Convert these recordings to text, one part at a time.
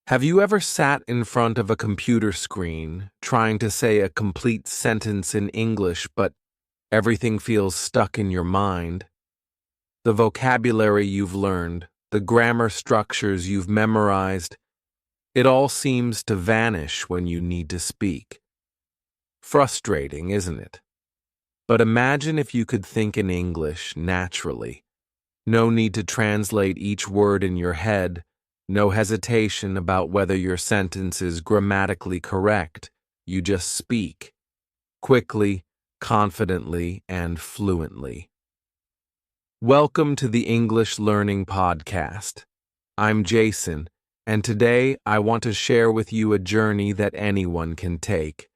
Have you ever sat in front of a computer screen trying to say a complete sentence in English, but everything feels stuck in your mind? The vocabulary you've learned, the grammar structures you've memorized, it all seems to vanish when you need to speak. Frustrating, isn't it? But imagine if you could think in English naturally. No need to translate each word in your head. No hesitation about whether your sentence is grammatically correct. You just speak, quickly, confidently, and fluently. Welcome to the English Learning Podcast. I'm Jason, and today I want to share with you a journey that anyone can take.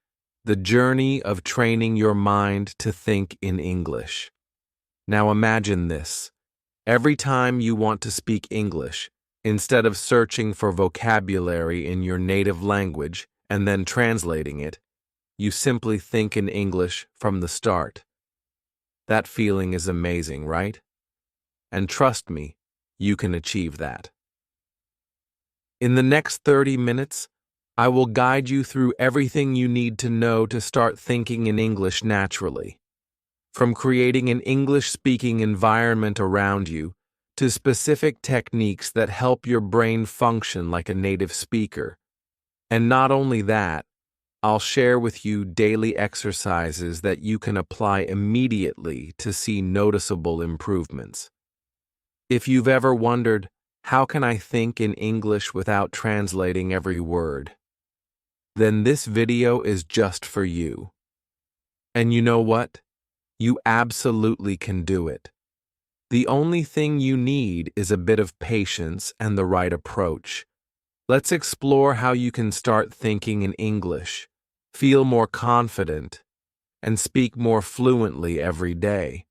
The journey of training your mind to think in English. Now imagine this. Every time you want to speak English, instead of searching for vocabulary in your native language and then translating it, you simply think in English from the start. That feeling is amazing, right? And trust me, you can achieve that. In the next 30 minutes, I will guide you through everything you need to know to start thinking in English naturally. From creating an English-speaking environment around you, to specific techniques that help your brain function like a native speaker. And not only that, I'll share with you daily exercises that you can apply immediately to see noticeable improvements. If you've ever wondered, how can I think in English without translating every word? Then this video is just for you. And you know what? You absolutely can do it. The only thing you need is a bit of patience and the right approach. Let's explore how you can start thinking in English, feel more confident, and speak more fluently every day.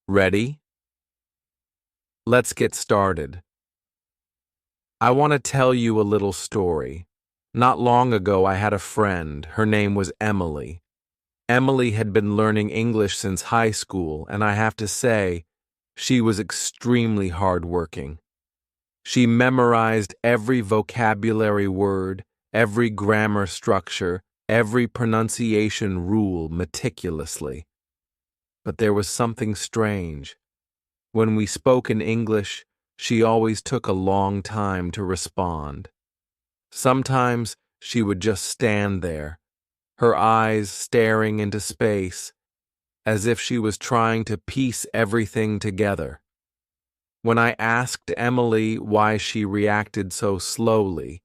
Ready? Let's get started. I want to tell you a little story. Not long ago, I had a friend. Her name was Emily. Emily had been learning English since high school, and I have to say, she was extremely hardworking. She memorized every vocabulary word, every grammar structure, every pronunciation rule meticulously. But there was something strange. When we spoke in English, she always took a long time to respond. Sometimes she would just stand there, her eyes staring into space, as if she was trying to piece everything together. When I asked Emily why she reacted so slowly,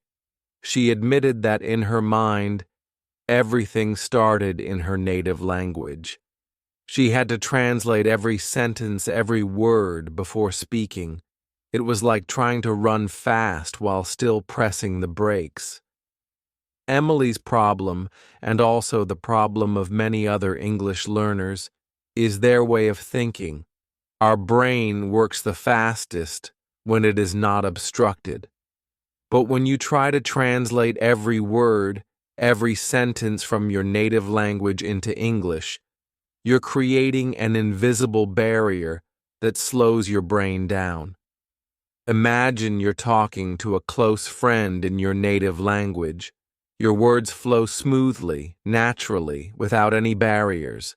she admitted that in her mind, everything started in her native language. She had to translate every sentence, every word before speaking. It was like trying to run fast while still pressing the brakes. Emily's problem, and also the problem of many other English learners, is their way of thinking. Our brain works the fastest when it is not obstructed. But when you try to translate every word, every sentence from your native language into English, you're creating an invisible barrier that slows your brain down. Imagine you're talking to a close friend in your native language. Your words flow smoothly, naturally, without any barriers.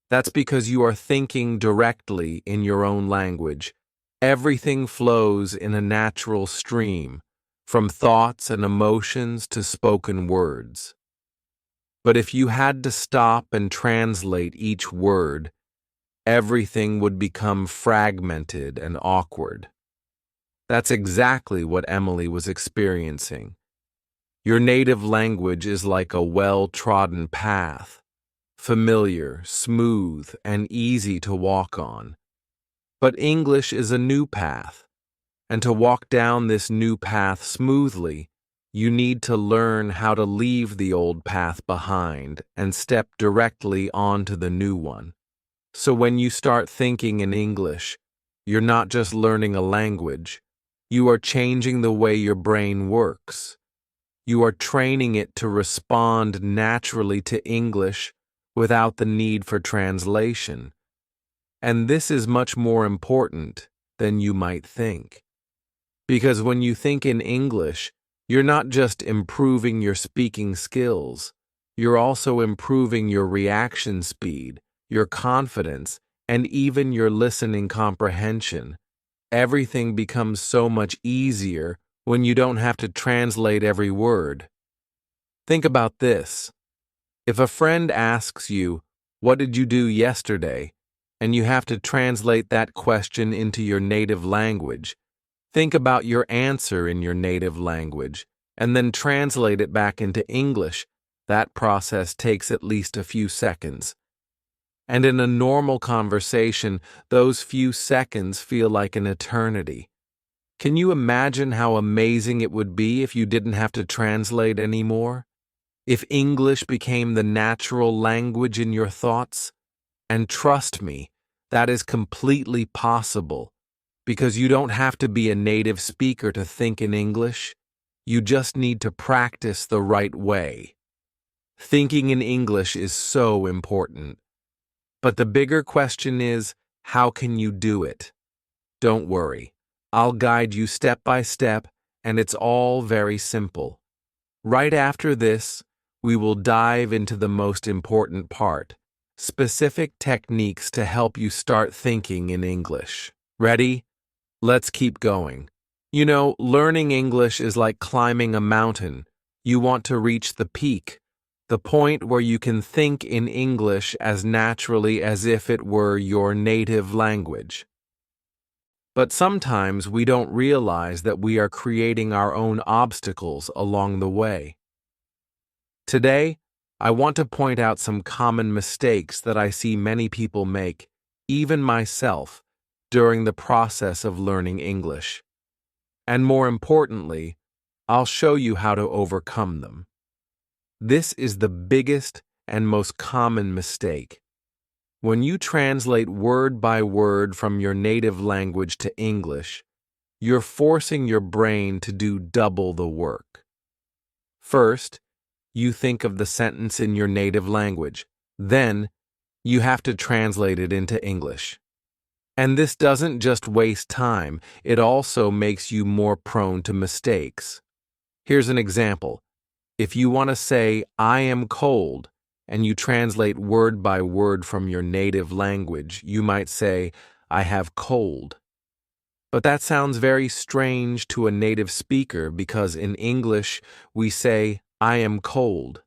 That's because you are thinking directly in your own language. Everything flows in a natural stream, from thoughts and emotions to spoken words. But if you had to stop and translate each word, everything would become fragmented and awkward. That's exactly what Emily was experiencing. Your native language is like a well-trodden path, familiar, smooth, and easy to walk on. But English is a new path, and to walk down this new path smoothly, you need to learn how to leave the old path behind and step directly onto the new one. So when you start thinking in English, you're not just learning a language, you are changing the way your brain works. You are training it to respond naturally to English without the need for translation. And this is much more important than you might think. Because when you think in English, you're not just improving your speaking skills, you're also improving your reaction speed, your confidence, and even your listening comprehension. Everything becomes so much easier when you don't have to translate every word. Think about this. If a friend asks you, "What did you do yesterday?" and you have to translate that question into your native language, think about your answer in your native language and then translate it back into English. That process takes at least a few seconds. And in a normal conversation, those few seconds feel like an eternity. Can you imagine how amazing it would be if you didn't have to translate anymore? If English became the natural language in your thoughts? And trust me, that is completely possible, because you don't have to be a native speaker to think in English. You just need to practice the right way. Thinking in English is so important. But the bigger question is, how can you do it? Don't worry. I'll guide you step by step, and it's all very simple. Right after this, we will dive into the most important part, specific techniques to help you start thinking in English. Ready? Let's keep going. You know, learning English is like climbing a mountain. You want to reach the peak, the point where you can think in English as naturally as if it were your native language. But sometimes we don't realize that we are creating our own obstacles along the way. Today, I want to point out some common mistakes that I see many people make, even myself, during the process of learning English. And more importantly, I'll show you how to overcome them. This is the biggest and most common mistake. When you translate word by word from your native language to English, you're forcing your brain to do double the work. First, you think of the sentence in your native language. Then, you have to translate it into English. And this doesn't just waste time, it also makes you more prone to mistakes. Here's an example. If you want to say, "I am cold," and you translate word by word from your native language, you might say, "I have cold." But that sounds very strange to a native speaker because in English we say, "I am cold."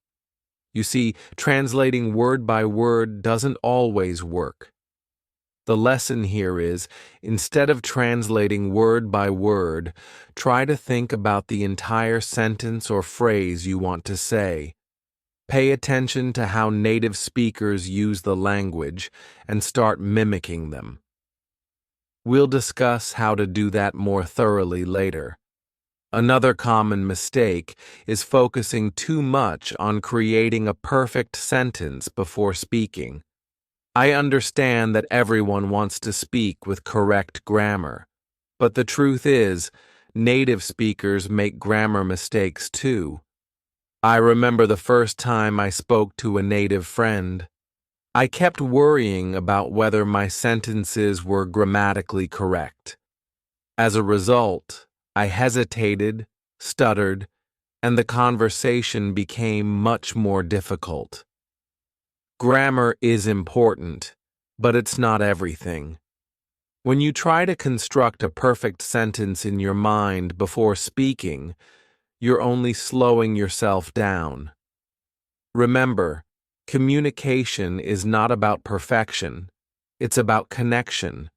You see, translating word by word doesn't always work. The lesson here is, instead of translating word by word, try to think about the entire sentence or phrase you want to say. Pay attention to how native speakers use the language and start mimicking them. We'll discuss how to do that more thoroughly later. Another common mistake is focusing too much on creating a perfect sentence before speaking. I understand that everyone wants to speak with correct grammar, but the truth is, native speakers make grammar mistakes too. I remember the first time I spoke to a native friend. I kept worrying about whether my sentences were grammatically correct. As a result, I hesitated, stuttered, and the conversation became much more difficult. Grammar is important, but it's not everything. When you try to construct a perfect sentence in your mind before speaking, you're only slowing yourself down. Remember, communication is not about perfection, it's about connection.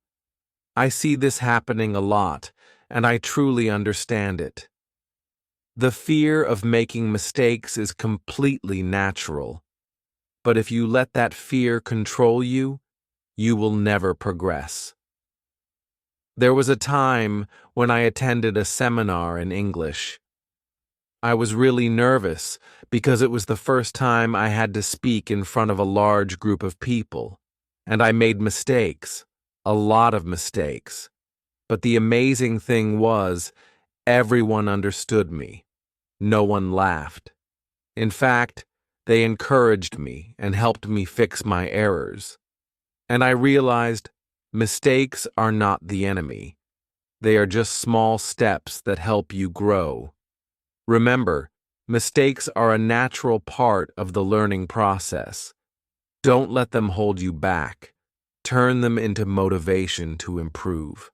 I see this happening a lot, and I truly understand it. The fear of making mistakes is completely natural, but if you let that fear control you, you will never progress. There was a time when I attended a seminar in English. I was really nervous because it was the first time I had to speak in front of a large group of people, and I made mistakes, a lot of mistakes. But the amazing thing was, everyone understood me. No one laughed. In fact, they encouraged me and helped me fix my errors. And I realized mistakes are not the enemy. They are just small steps that help you grow. Remember, mistakes are a natural part of the learning process. Don't let them hold you back. Turn them into motivation to improve.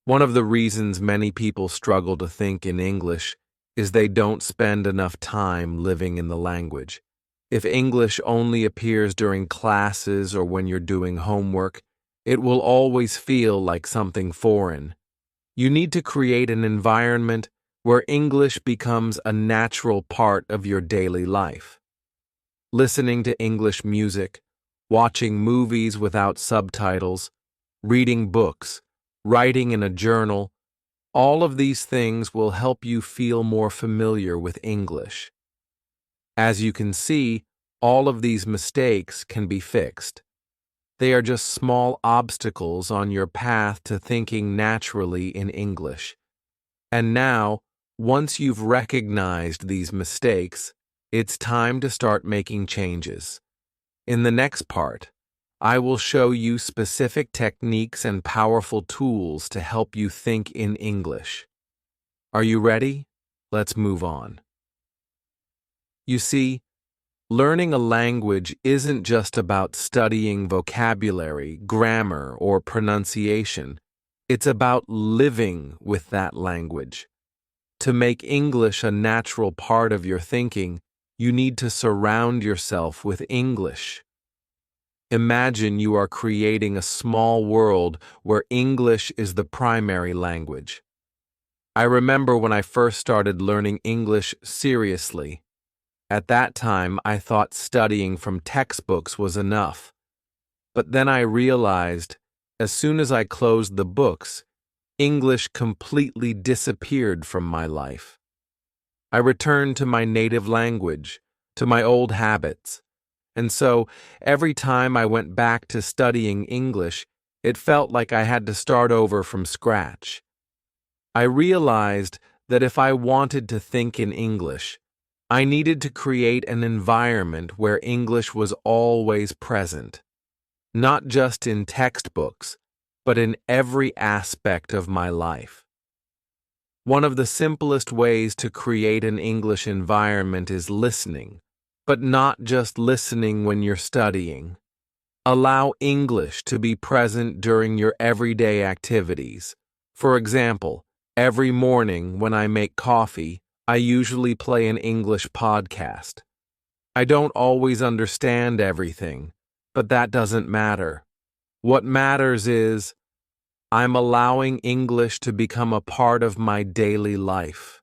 One of the reasons many people struggle to think in English is they don't spend enough time living in the language. If English only appears during classes or when you're doing homework, it will always feel like something foreign. You need to create an environment where English becomes a natural part of your daily life. Listening to English music, watching movies without subtitles, reading books, writing in a journal, all of these things will help you feel more familiar with English. As you can see, all of these mistakes can be fixed. They are just small obstacles on your path to thinking naturally in English. And now, once you've recognized these mistakes, it's time to start making changes. In the next part, I will show you specific techniques and powerful tools to help you think in English. Are you ready? Let's move on. You see, learning a language isn't just about studying vocabulary, grammar, or pronunciation. It's about living with that language. To make English a natural part of your thinking, you need to surround yourself with English. Imagine you are creating a small world where English is the primary language. I remember when I first started learning English seriously. At that time, I thought studying from textbooks was enough. But then I realized, as soon as I closed the books, English completely disappeared from my life. I returned to my native language, to my old habits. And so, every time I went back to studying English, it felt like I had to start over from scratch. I realized that if I wanted to think in English, I needed to create an environment where English was always present, not just in textbooks, but in every aspect of my life. One of the simplest ways to create an English environment is listening. But not just listening when you're studying. Allow English to be present during your everyday activities. For example, every morning when I make coffee, I usually play an English podcast. I don't always understand everything, but that doesn't matter. What matters is I'm allowing English to become a part of my daily life.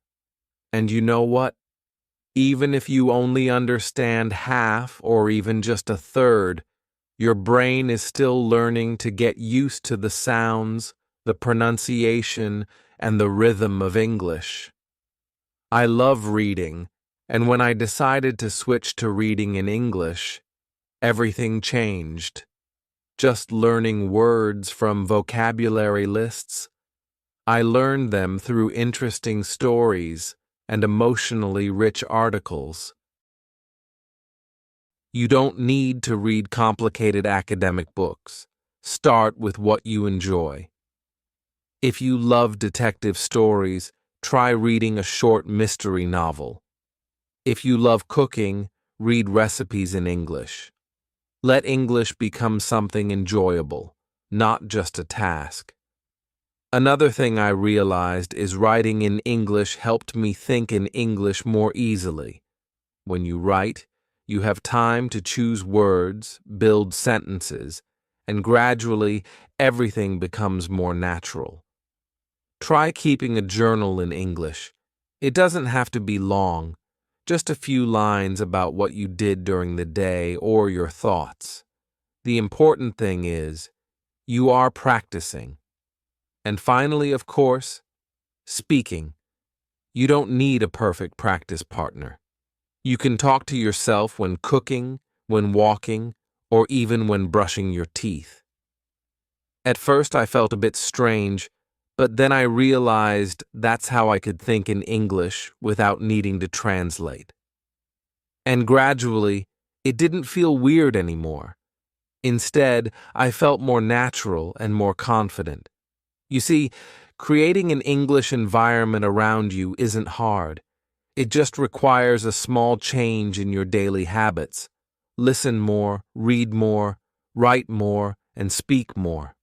And you know what? Even if you only understand half or even just a third, your brain is still learning to get used to the sounds, the pronunciation, and the rhythm of English. I love reading, and when I decided to switch to reading in English, everything changed. Just learning words from vocabulary lists, I learned them through interesting stories and emotionally rich articles. You don't need to read complicated academic books. Start with what you enjoy. If you love detective stories, try reading a short mystery novel. If you love cooking, read recipes in English. Let English become something enjoyable, not just a task. Another thing I realized is writing in English helped me think in English more easily. When you write, you have time to choose words, build sentences, and gradually everything becomes more natural. Try keeping a journal in English. It doesn't have to be long, just a few lines about what you did during the day or your thoughts. The important thing is, you are practicing. And finally, of course, speaking. You don't need a perfect practice partner. You can talk to yourself when cooking, when walking, or even when brushing your teeth. At first, I felt a bit strange, but then I realized that's how I could think in English without needing to translate. And gradually, it didn't feel weird anymore. Instead, I felt more natural and more confident. You see, Creating an English environment around you isn't hard. It just requires a small change in your daily habits. Listen more, read more, write more, and speak more.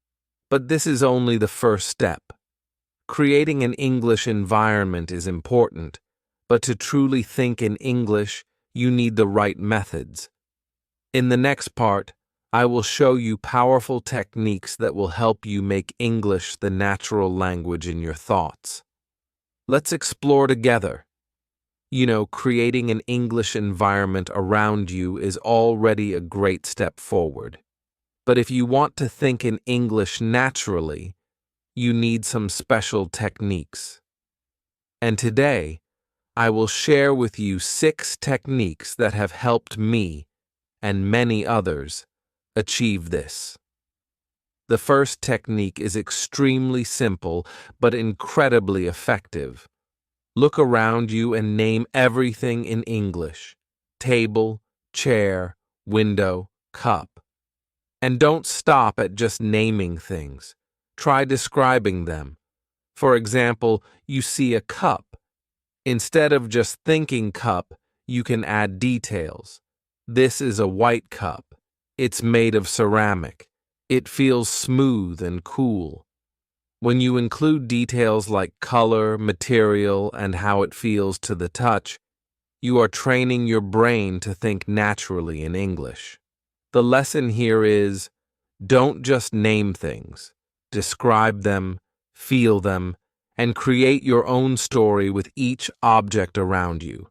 But this is only the first step. Creating an English environment is important, but to truly think in English, you need the right methods. In the next part, I will show you powerful techniques that will help you make English the natural language in your thoughts. Let's explore together. Creating an English environment around you is already a great step forward. But if you want to think in English naturally, you need some special techniques. And today, I will share with you 6 techniques that have helped me and many others achieve this. The first technique is extremely simple but incredibly effective. Look around you and name everything in English: table, chair, window, cup. And don't stop at just naming things. Try describing them. For example, you see a cup. Instead of just thinking cup, you can add details. This is a white cup. It's made of ceramic. It feels smooth and cool. When you include details like color, material, and how it feels to the touch, you are training your brain to think naturally in English. The lesson here is, don't just name things. Describe them, feel them, and create your own story with each object around you.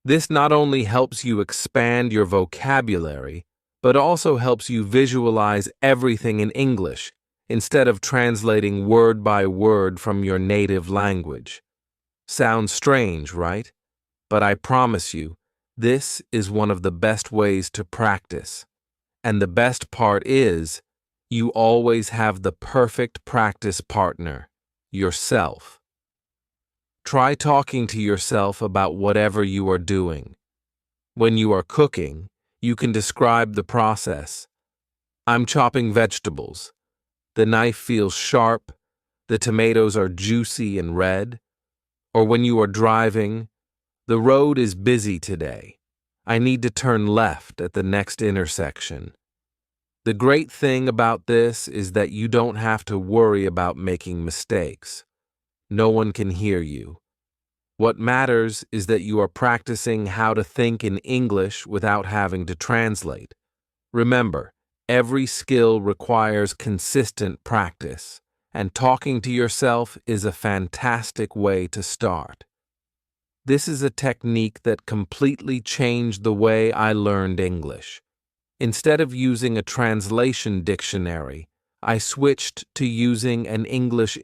This not only helps you expand your vocabulary, but also helps you visualize everything in English instead of translating word by word from your native language. Sounds strange, right? But I promise you, this is one of the best ways to practice. And the best part is, you always have the perfect practice partner, yourself. Try talking to yourself about whatever you are doing. When you are cooking, you can describe the process. I'm chopping vegetables. The knife feels sharp. The tomatoes are juicy and red. Or when you are driving, the road is busy today. I need to turn left at the next intersection. The great thing about this is that you don't have to worry about making mistakes. No one can hear you. What matters is that you are practicing how to think in English without having to translate. Remember, every skill requires consistent practice, and talking to yourself is a fantastic way to start. This is a technique that completely changed the way I learned English. Instead of using a translation dictionary, I switched to using an English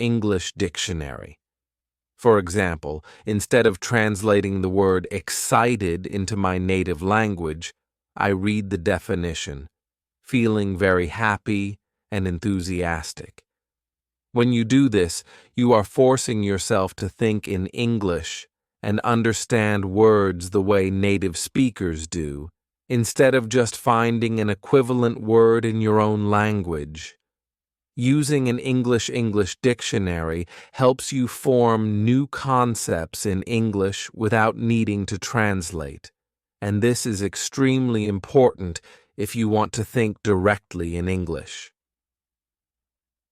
dictionary. For example, instead of translating the word excited into my native language, I read the definition, feeling very happy and enthusiastic. When you do this, you are forcing yourself to think in English and understand words the way native speakers do, instead of just finding an equivalent word in your own language. Using an English dictionary helps you form new concepts in English without needing to translate, and this is extremely important if you want to think directly in English.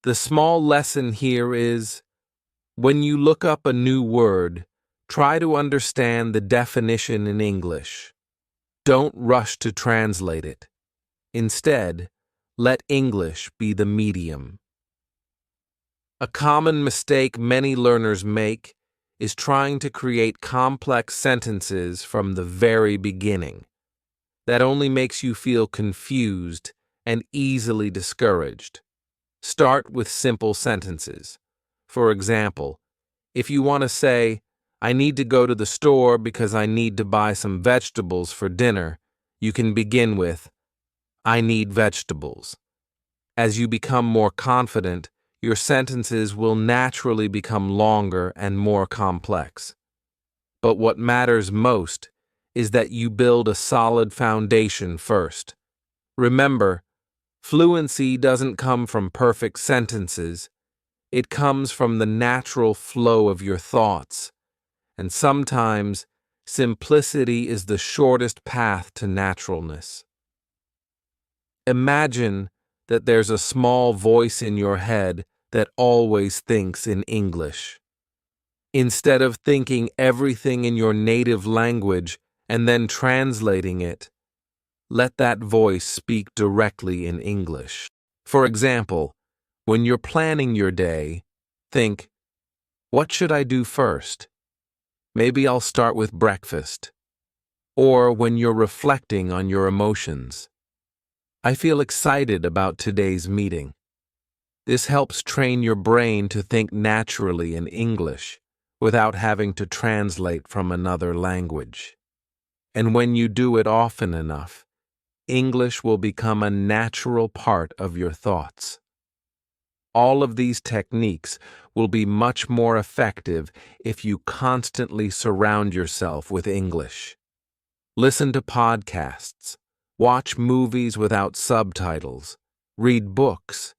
The small lesson here is, when you look up a new word, try to understand the definition in English. Don't rush to translate it. Instead, let English be the medium. A common mistake many learners make is trying to create complex sentences from the very beginning. That only makes you feel confused and easily discouraged. Start with simple sentences. For example, if you want to say, I need to go to the store because I need to buy some vegetables for dinner, you can begin with, I need vegetables. As you become more confident, your sentences will naturally become longer and more complex. But what matters most is that you build a solid foundation first. Remember, fluency doesn't come from perfect sentences. It comes from the natural flow of your thoughts, and sometimes simplicity is the shortest path to naturalness. Imagine that there's a small voice in your head that always thinks in English. Instead of thinking everything in your native language and then translating it, let that voice speak directly in English. For example, when you're planning your day, think, what should I do first? Maybe I'll start with breakfast. Or when you're reflecting on your emotions, I feel excited about today's meeting. This helps train your brain to think naturally in English without having to translate from another language. And when you do it often enough, English will become a natural part of your thoughts. All of these techniques will be much more effective if you constantly surround yourself with English. Listen to podcasts, watch movies without subtitles, read books,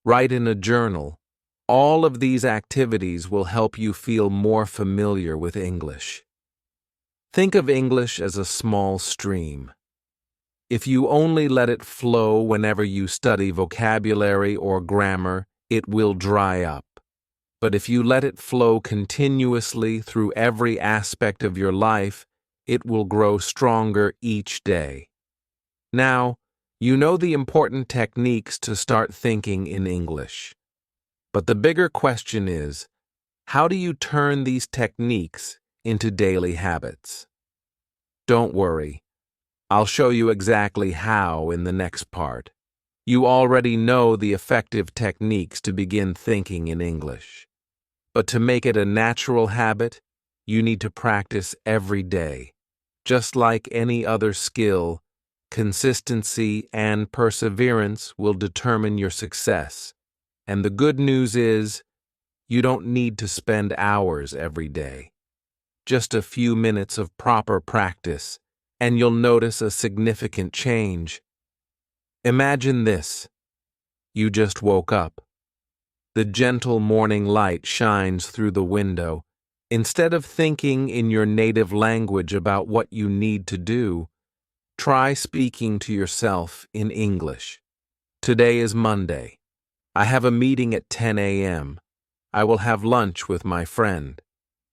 write in a journal. All of these activities will help you feel more familiar with English. Think of English as a small stream. If you only let it flow whenever you study vocabulary or grammar, it will dry up. But if you let it flow continuously through every aspect of your life, it will grow stronger each day. Now, you know the important techniques to start thinking in English. But the bigger question is, how do you turn these techniques into daily habits? Don't worry, I'll show you exactly how in the next part. You already know the effective techniques to begin thinking in English. But to make it a natural habit, you need to practice every day. Just like any other skill, consistency and perseverance will determine your success. And the good news is, you don't need to spend hours every day. Just a few minutes of proper practice, and you'll notice a significant change. Imagine this. You just woke up. The gentle morning light shines through the window. Instead of thinking in your native language about what you need to do, try speaking to yourself in English. Today is Monday. I have a meeting at 10 a.m. I will have lunch with my friend.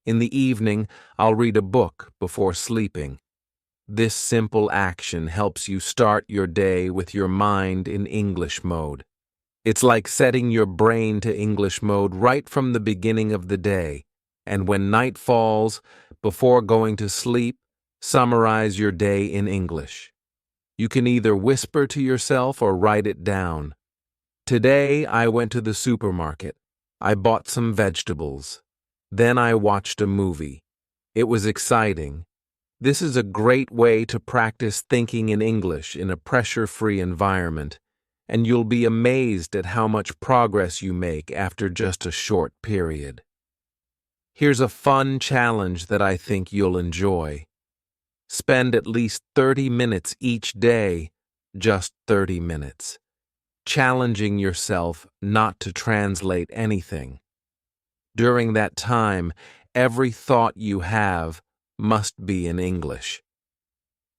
In the evening, I'll read a book before sleeping. This simple action helps you start your day with your mind in English mode. It's like setting your brain to English mode right from the beginning of the day, and when night falls, before going to sleep, summarize your day in English. You can either whisper to yourself or write it down. Today, I went to the supermarket. I bought some vegetables. Then I watched a movie. It was exciting. This is a great way to practice thinking in English in a pressure-free environment, and you'll be amazed at how much progress you make after just a short period. Here's a fun challenge that I think you'll enjoy. Spend at least 30 minutes each day, just 30 minutes, challenging yourself not to translate anything. During that time, every thought you have must be in English.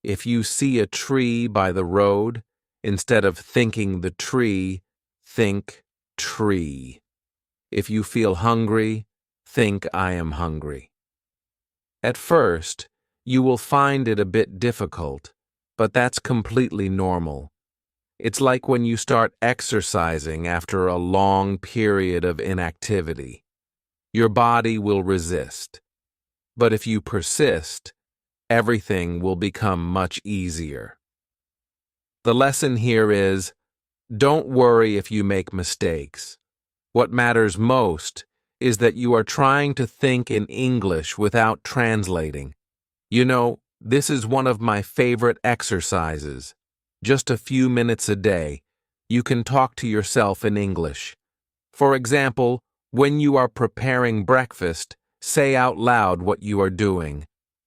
If you see a tree by the road, instead of thinking the tree, think tree. If you feel hungry, think I am hungry. At first, you will find it a bit difficult, but that's completely normal. It's like when you start exercising after a long period of inactivity. Your body will resist. But if you persist, everything will become much easier. The lesson here is, don't worry if you make mistakes. What matters most is that you are trying to think in English without translating. You know, this is one of my favorite exercises. Just a few minutes a day, you can talk to yourself in English. For example, when you are preparing breakfast, say out loud what you are doing.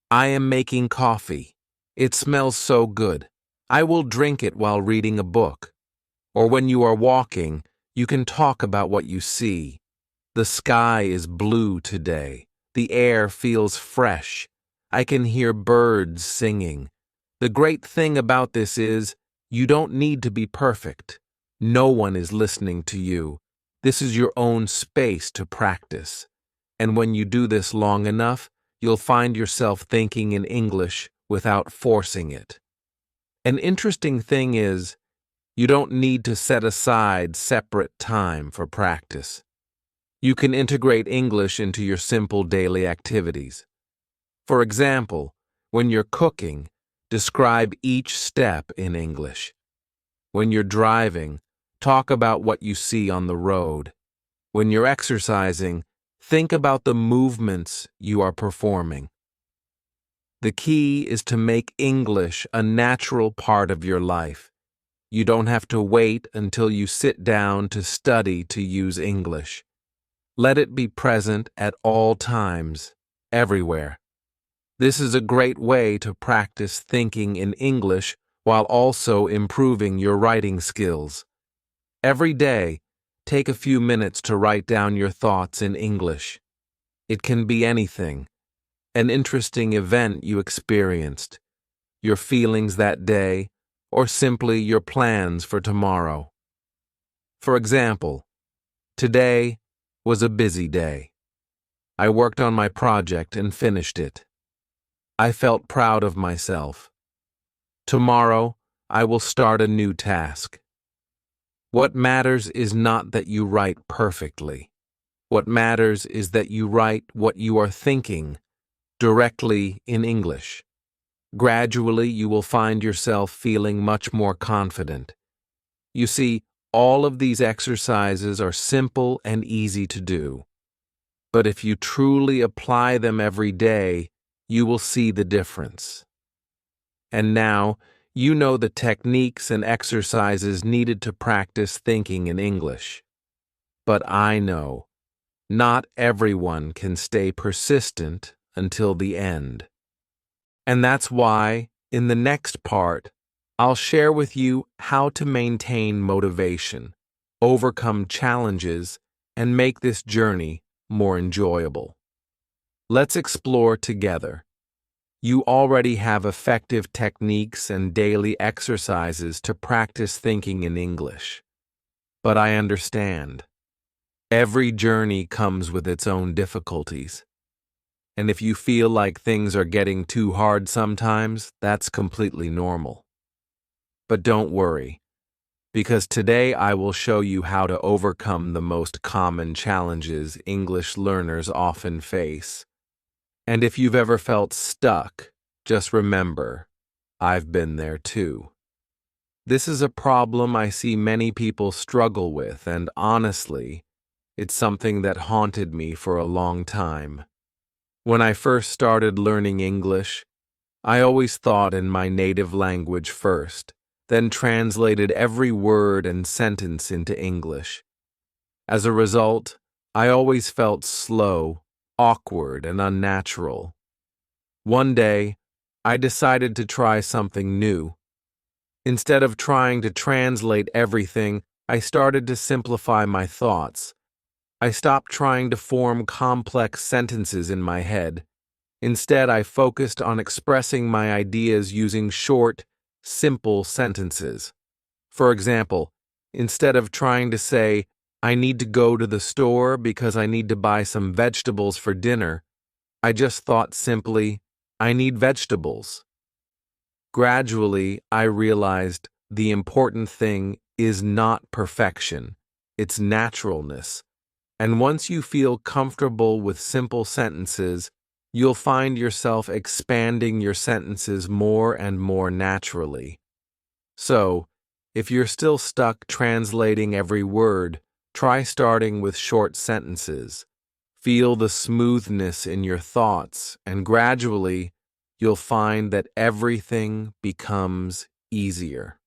I am making coffee. It smells so good. I will drink it while reading a book. Or when you are walking, you can talk about what you see. The sky is blue today. The air feels fresh. I can hear birds singing. The great thing about this is you don't need to be perfect. No one is listening to you. This is your own space to practice. And when you do this long enough, you'll find yourself thinking in English without forcing it. An interesting thing is, you don't need to set aside separate time for practice. You can integrate English into your simple daily activities. For example, when you're cooking, describe each step in English. When you're driving, talk about what you see on the road. When you're exercising, think about the movements you are performing. The key is to make English a natural part of your life. You don't have to wait until you sit down to study to use English. Let it be present at all times, everywhere. This is a great way to practice thinking in English while also improving your writing skills. Every day, take a few minutes to write down your thoughts in English. It can be anything: an interesting event you experienced, your feelings that day, or simply your plans for tomorrow. For example, today was a busy day. I worked on my project and finished it. I felt proud of myself. Tomorrow, I will start a new task. What matters is not that you write perfectly. What matters is that you write what you are thinking directly in English. Gradually, you will find yourself feeling much more confident. You see, all of these exercises are simple and easy to do. But if you truly apply them every day, you will see the difference. And now, you know the techniques and exercises needed to practice thinking in English. But I know, not everyone can stay persistent until the end. And that's why, in the next part, I'll share with you how to maintain motivation, overcome challenges, and make this journey more enjoyable. Let's explore together. You already have effective techniques and daily exercises to practice thinking in English. But I understand. Every journey comes with its own difficulties. And if you feel like things are getting too hard sometimes, that's completely normal. But don't worry, because today I will show you how to overcome the most common challenges English learners often face. And if you've ever felt stuck, just remember, I've been there too. This is a problem I see many people struggle with, and honestly, it's something that haunted me for a long time. When I first started learning English, I always thought in my native language first, then translated every word and sentence into English. As a result, I always felt slow, awkward, and unnatural. One day, I decided to try something new. Instead of trying to translate everything, I started to simplify my thoughts. I stopped trying to form complex sentences in my head. Instead, I focused on expressing my ideas using short, simple sentences. For example, instead of trying to say, "I need to go to the store because I need to buy some vegetables for dinner," I just thought simply, "I need vegetables." Gradually, I realized the important thing is not perfection, it's naturalness. And once you feel comfortable with simple sentences, you'll find yourself expanding your sentences more and more naturally. So, if you're still stuck translating every word, try starting with short sentences. Feel the smoothness in your thoughts, and gradually, you'll find that everything becomes easier.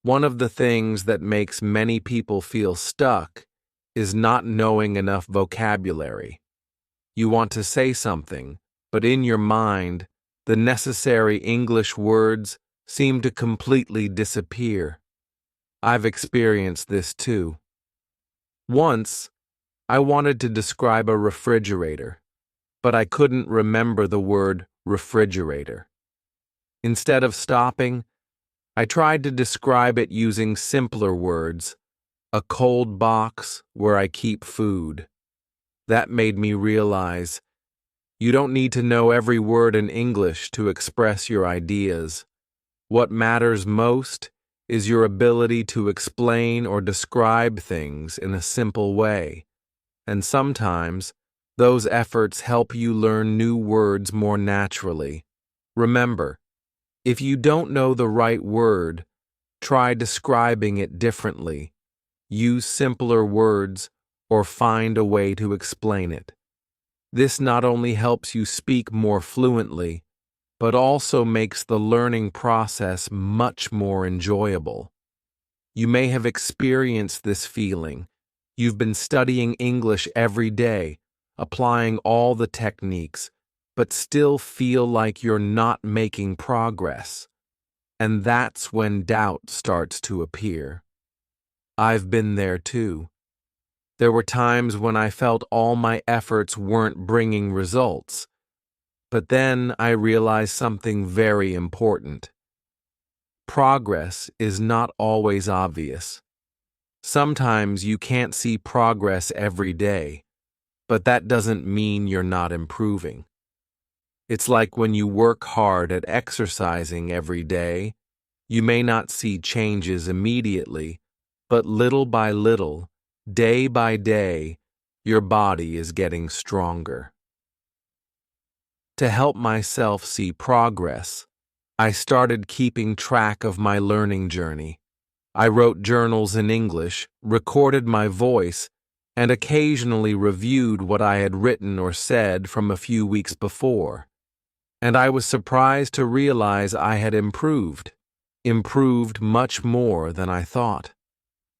One of the things that makes many people feel stuck is not knowing enough vocabulary. You want to say something, but in your mind, the necessary English words seem to completely disappear. I've experienced this too. Once, I wanted to describe a refrigerator, but I couldn't remember the word refrigerator. Instead of stopping, I tried to describe it using simpler words, a cold box where I keep food. That made me realize you don't need to know every word in English to express your ideas. What matters most is your ability to explain or describe things in a simple way, and sometimes those efforts help you learn new words more naturally. Remember, if you don't know the right word, try describing it differently. Use simpler words or find a way to explain it. This not only helps you speak more fluently, but also makes the learning process much more enjoyable. You may have experienced this feeling. You've been studying English every day, applying all the techniques, but still feel like you're not making progress. And that's when doubt starts to appear. I've been there too. There were times when I felt all my efforts weren't bringing results. But then I realized something very important. Progress is not always obvious. Sometimes you can't see progress every day, but that doesn't mean you're not improving. It's like when you work hard at exercising every day, you may not see changes immediately, but little by little, day by day, your body is getting stronger. To help myself see progress, I started keeping track of my learning journey. I wrote journals in English, recorded my voice, and occasionally reviewed what I had written or said from a few weeks before. And I was surprised to realize I had improved much more than I thought.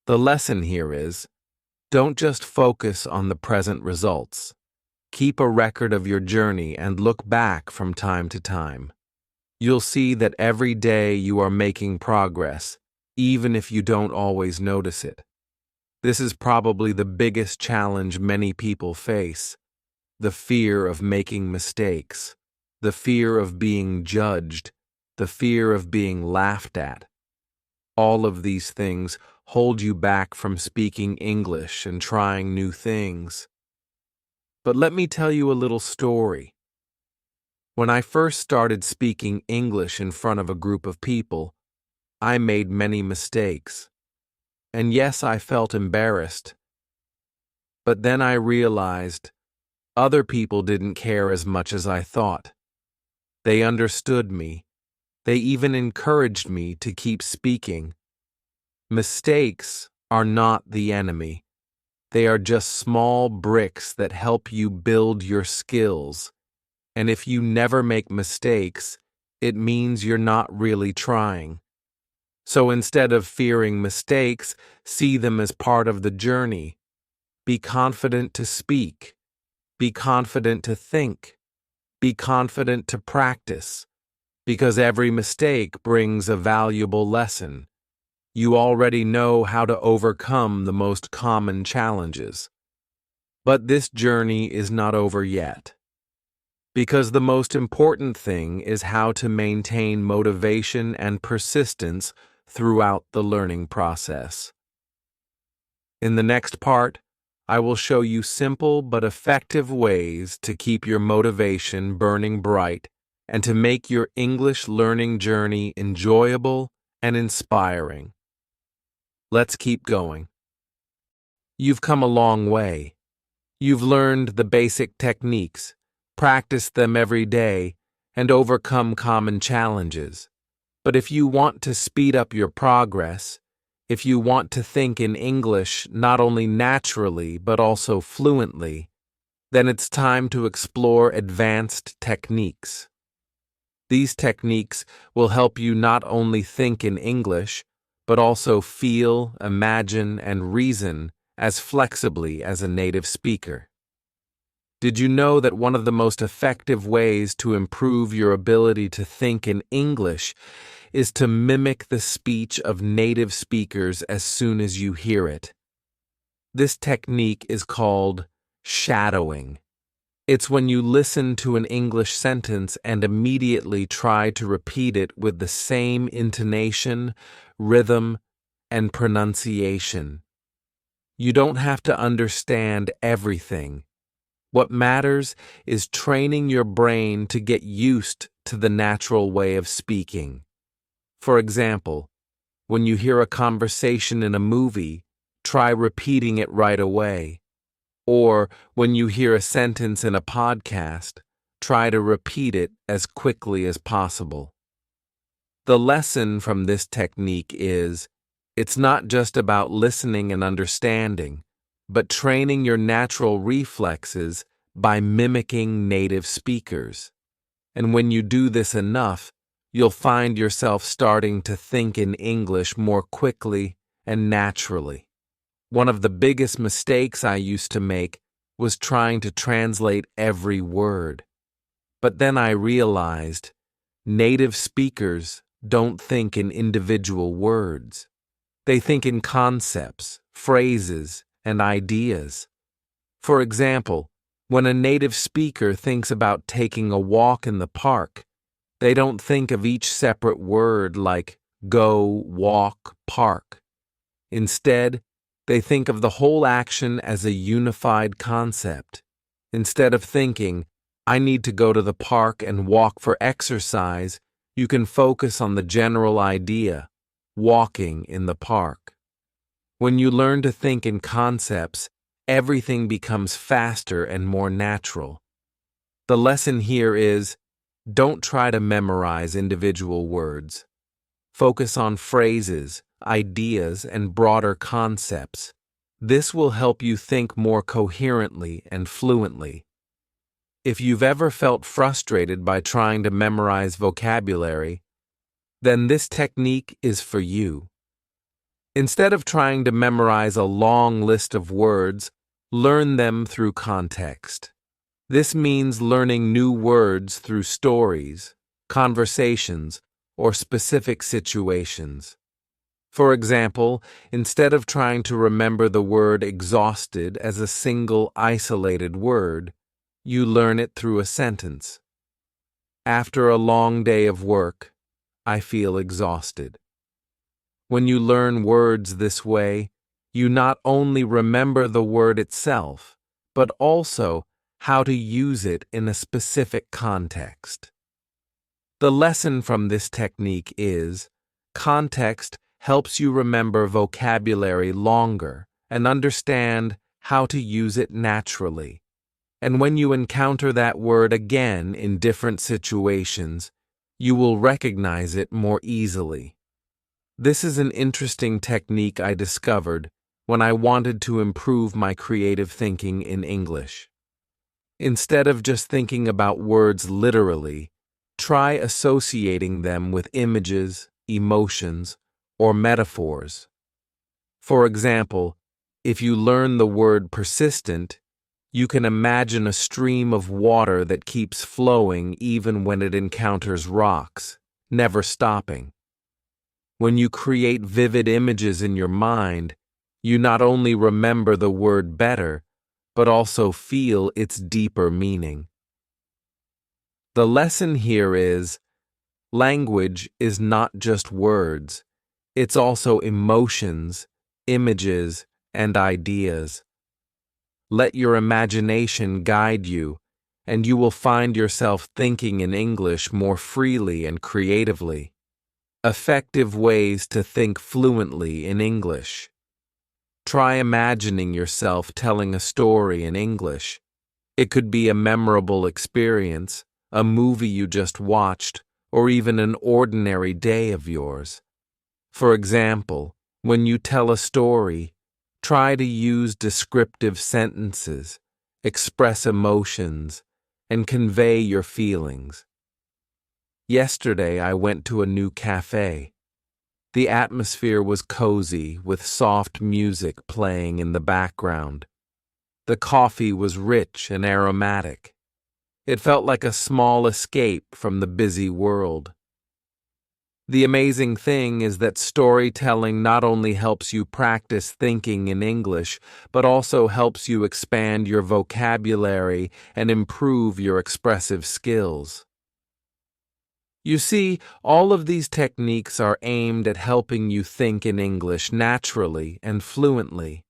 The lesson here is, don't just focus on the present results. Keep a record of your journey and look back from time to time. You'll see that every day you are making progress, even if you don't always notice it. This is probably the biggest challenge many people face: the fear of making mistakes, the fear of being judged, the fear of being laughed at. All of these things hold you back from speaking English and trying new things. But let me tell you a little story. When I first started speaking English in front of a group of people, I made many mistakes. And yes, I felt embarrassed. But then I realized other people didn't care as much as I thought. They understood me. They even encouraged me to keep speaking. Mistakes are not the enemy. They are just small bricks that help you build your skills. And if you never make mistakes, it means you're not really trying. So instead of fearing mistakes, see them as part of the journey. Be confident to speak. Be confident to think. Be confident to practice. Because every mistake brings a valuable lesson. You already know how to overcome the most common challenges. But this journey is not over yet. Because the most important thing is how to maintain motivation and persistence throughout the learning process. In the next part, I will show you simple but effective ways to keep your motivation burning bright and to make your English learning journey enjoyable and inspiring. Let's keep going. You've come a long way. You've learned the basic techniques, practiced them every day, and overcome common challenges. But if you want to speed up your progress, if you want to think in English not only naturally but also fluently, then it's time to explore advanced techniques. These techniques will help you not only think in English, but also feel, imagine, and reason as flexibly as a native speaker. Did you know that one of the most effective ways to improve your ability to think in English is to mimic the speech of native speakers as soon as you hear it? This technique is called shadowing. It's when you listen to an English sentence and immediately try to repeat it with the same intonation, rhythm, and pronunciation. You don't have to understand everything. What matters is training your brain to get used to the natural way of speaking. For example, when you hear a conversation in a movie, try repeating it right away. Or when you hear a sentence in a podcast, try to repeat it as quickly as possible. The lesson from this technique is, it's not just about listening and understanding, but training your natural reflexes by mimicking native speakers. And when you do this enough, you'll find yourself starting to think in English more quickly and naturally. One of the biggest mistakes I used to make was trying to translate every word. But then I realized native speakers don't think in individual words. They think in concepts, phrases, and ideas. For example, when a native speaker thinks about taking a walk in the park, they don't think of each separate word like go, walk, park. Instead, they think of the whole action as a unified concept. Instead of thinking, I need to go to the park and walk for exercise, you can focus on the general idea, walking in the park. When you learn to think in concepts, everything becomes faster and more natural. The lesson here is, don't try to memorize individual words. Focus on phrases, ideas, and broader concepts. This will help you think more coherently and fluently. If you've ever felt frustrated by trying to memorize vocabulary, then this technique is for you. Instead of trying to memorize a long list of words, learn them through context. This means learning new words through stories, conversations, or specific situations. For example, instead of trying to remember the word exhausted as a single isolated word, you learn it through a sentence. After a long day of work, I feel exhausted. When you learn words this way, you not only remember the word itself, but also how to use it in a specific context. The lesson from this technique is, context helps you remember vocabulary longer and understand how to use it naturally. And when you encounter that word again in different situations, you will recognize it more easily. This is an interesting technique I discovered when I wanted to improve my creative thinking in English. Instead of just thinking about words literally, try associating them with images, emotions, or metaphors. For example, if you learn the word persistent, you can imagine a stream of water that keeps flowing even when it encounters rocks, never stopping. When you create vivid images in your mind, you not only remember the word better, but also feel its deeper meaning. The lesson here is, language is not just words, it's also emotions, images, and ideas. Let your imagination guide you, and you will find yourself thinking in English more freely and creatively. Effective ways to think fluently in English. Try imagining yourself telling a story in English. It could be a memorable experience, a movie you just watched, or even an ordinary day of yours. For example, when you tell a story, try to use descriptive sentences, express emotions, and convey your feelings. Yesterday, I went to a new cafe. The atmosphere was cozy with soft music playing in the background. The coffee was rich and aromatic. It felt like a small escape from the busy world. The amazing thing is that storytelling not only helps you practice thinking in English, but also helps you expand your vocabulary and improve your expressive skills. You see, all of these techniques are aimed at helping you think in English naturally and fluently.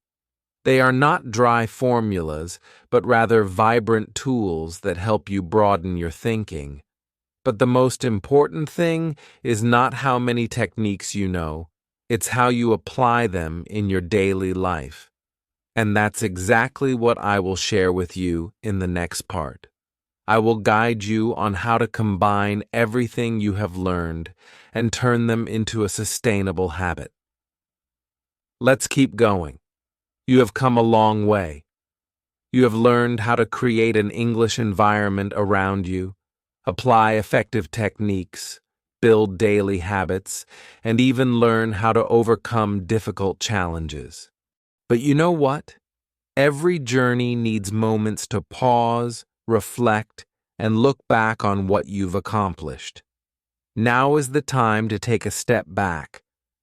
They are not dry formulas, but rather vibrant tools that help you broaden your thinking. But the most important thing is not how many techniques you know, it's how you apply them in your daily life. And that's exactly what I will share with you in the next part. I will guide you on how to combine everything you have learned and turn them into a sustainable habit. Let's keep going. You have come a long way. You have learned how to create an English environment around you, apply effective techniques, build daily habits, and even learn how to overcome difficult challenges. But you know what? Every journey needs moments to pause, reflect, and look back on what you've accomplished. Now is the time to take a step back,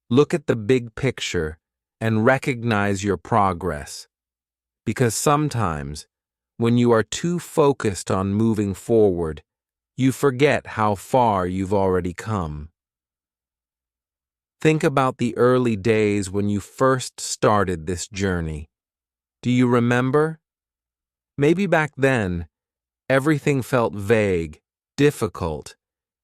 look at the big picture, and recognize your progress. Because sometimes, when you are too focused on moving forward, you forget how far you've already come. Think about the early days when you first started this journey. Do you remember? Maybe back then, everything felt vague, difficult,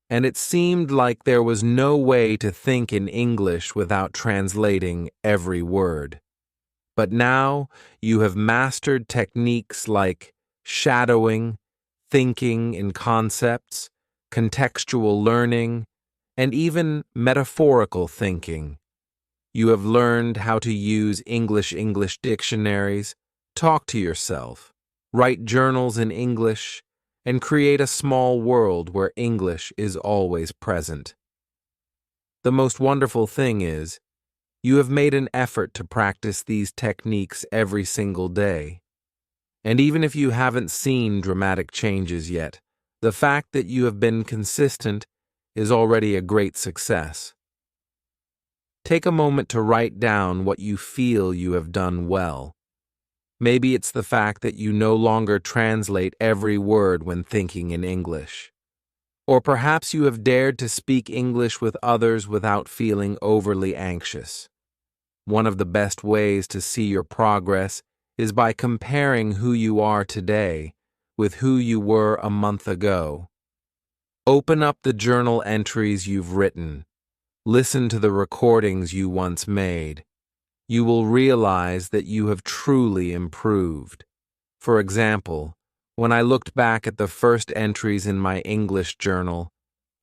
and it seemed like there was no way to think in English without translating every word. But now you have mastered techniques like shadowing, thinking in concepts, contextual learning, and even metaphorical thinking. You have learned how to use English dictionaries, talk to yourself, write journals in English, and create a small world where English is always present. The most wonderful thing is, you have made an effort to practice these techniques every single day. And even if you haven't seen dramatic changes yet, the fact that you have been consistent is already a great success. Take a moment to write down what you feel you have done well. Maybe it's the fact that you no longer translate every word when thinking in English. Or perhaps you have dared to speak English with others without feeling overly anxious. One of the best ways to see your progress is by comparing who you are today with who you were a month ago. Open up the journal entries you've written. Listen to the recordings you once made. You will realize that you have truly improved. For example, when I looked back at the first entries in my English journal,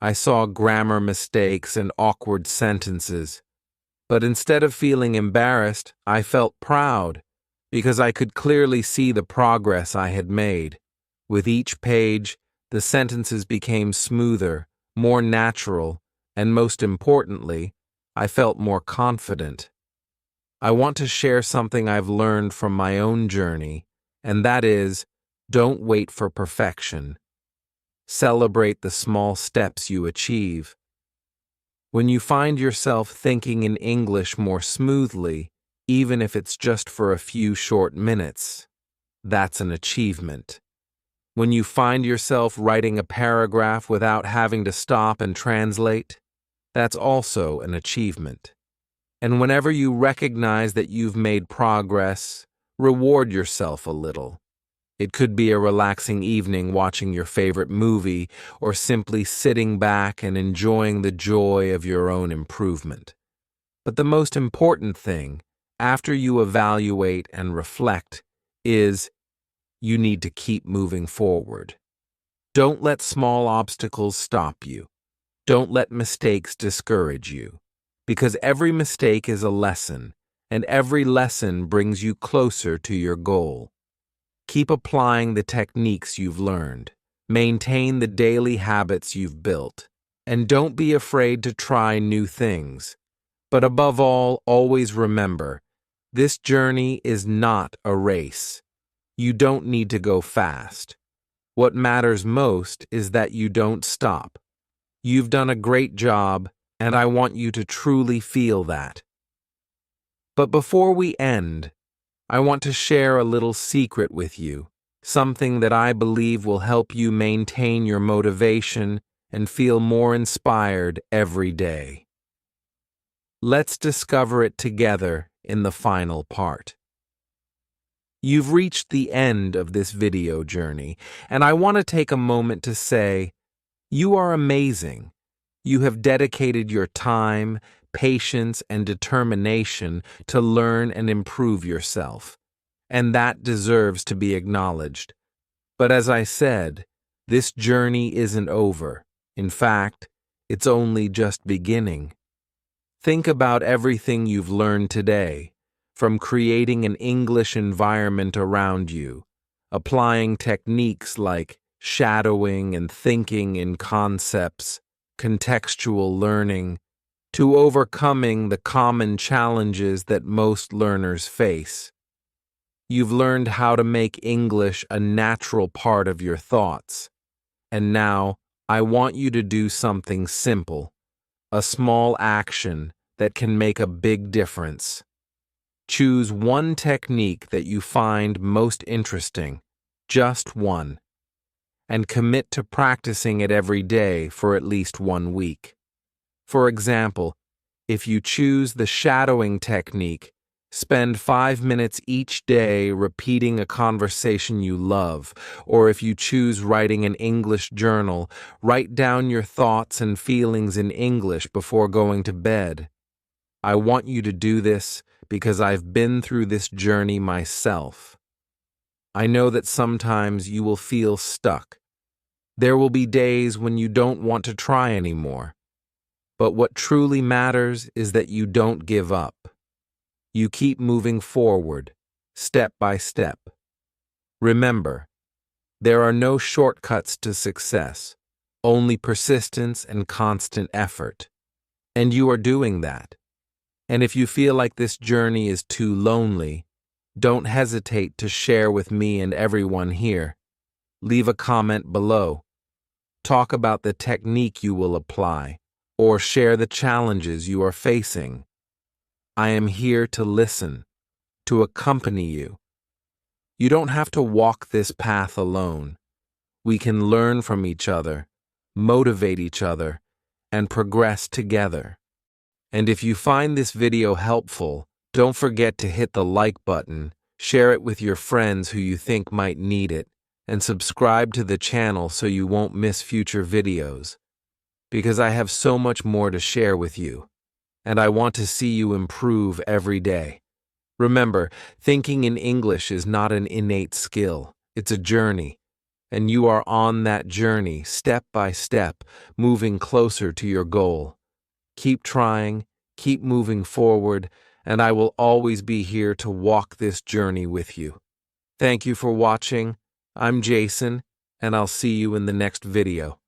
I saw grammar mistakes and awkward sentences. But instead of feeling embarrassed, I felt proud, because I could clearly see the progress I had made. With each page, the sentences became smoother, more natural, and most importantly, I felt more confident. I want to share something I've learned from my own journey, and that is, don't wait for perfection. Celebrate the small steps you achieve. When you find yourself thinking in English more smoothly, even if it's just for a few short minutes, that's an achievement. When you find yourself writing a paragraph without having to stop and translate, that's also an achievement. And whenever you recognize that you've made progress, reward yourself a little. It could be a relaxing evening watching your favorite movie or simply sitting back and enjoying the joy of your own improvement. But the most important thing, after you evaluate and reflect, is you need to keep moving forward. Don't let small obstacles stop you. Don't let mistakes discourage you. Because every mistake is a lesson, and every lesson brings you closer to your goal. Keep applying the techniques you've learned. Maintain the daily habits you've built. And don't be afraid to try new things. But above all, always remember, this journey is not a race. You don't need to go fast. What matters most is that you don't stop. You've done a great job, and I want you to truly feel that. But before we end, I want to share a little secret with you, something that I believe will help you maintain your motivation and feel more inspired every day. Let's discover it together in the final part. You've reached the end of this video journey, and I want to take a moment to say, you are amazing. You have dedicated your time, patience, and determination to learn and improve yourself, and that deserves to be acknowledged. But as I said, this journey isn't over. In fact, it's only just beginning. Think about everything you've learned today, from creating an English environment around you, applying techniques like shadowing and thinking in concepts, contextual learning, to overcoming the common challenges that most learners face. You've learned how to make English a natural part of your thoughts. And now, I want you to do something simple, a small action that can make a big difference. Choose one technique that you find most interesting, just one, and commit to practicing it every day for at least 1 week. For example, if you choose the shadowing technique, spend 5 minutes each day repeating a conversation you love, or if you choose writing an English journal, write down your thoughts and feelings in English before going to bed. I want you to do this because I've been through this journey myself. I know that sometimes you will feel stuck. There will be days when you don't want to try anymore. But what truly matters is that you don't give up. You keep moving forward, step by step. Remember, there are no shortcuts to success, only persistence and constant effort. And you are doing that. And if you feel like this journey is too lonely, don't hesitate to share with me and everyone here. Leave a comment below. Talk about the technique you will apply, or share the challenges you are facing. I am here to listen, to accompany you. You don't have to walk this path alone. We can learn from each other, motivate each other, and progress together. And if you find this video helpful, don't forget to hit the like button, share it with your friends who you think might need it, and subscribe to the channel so you won't miss future videos. Because I have so much more to share with you, and I want to see you improve every day. Remember, thinking in English is not an innate skill, it's a journey, and you are on that journey, step by step, moving closer to your goal. Keep trying, keep moving forward, and I will always be here to walk this journey with you. Thank you for watching. I'm Jason, and I'll see you in the next video.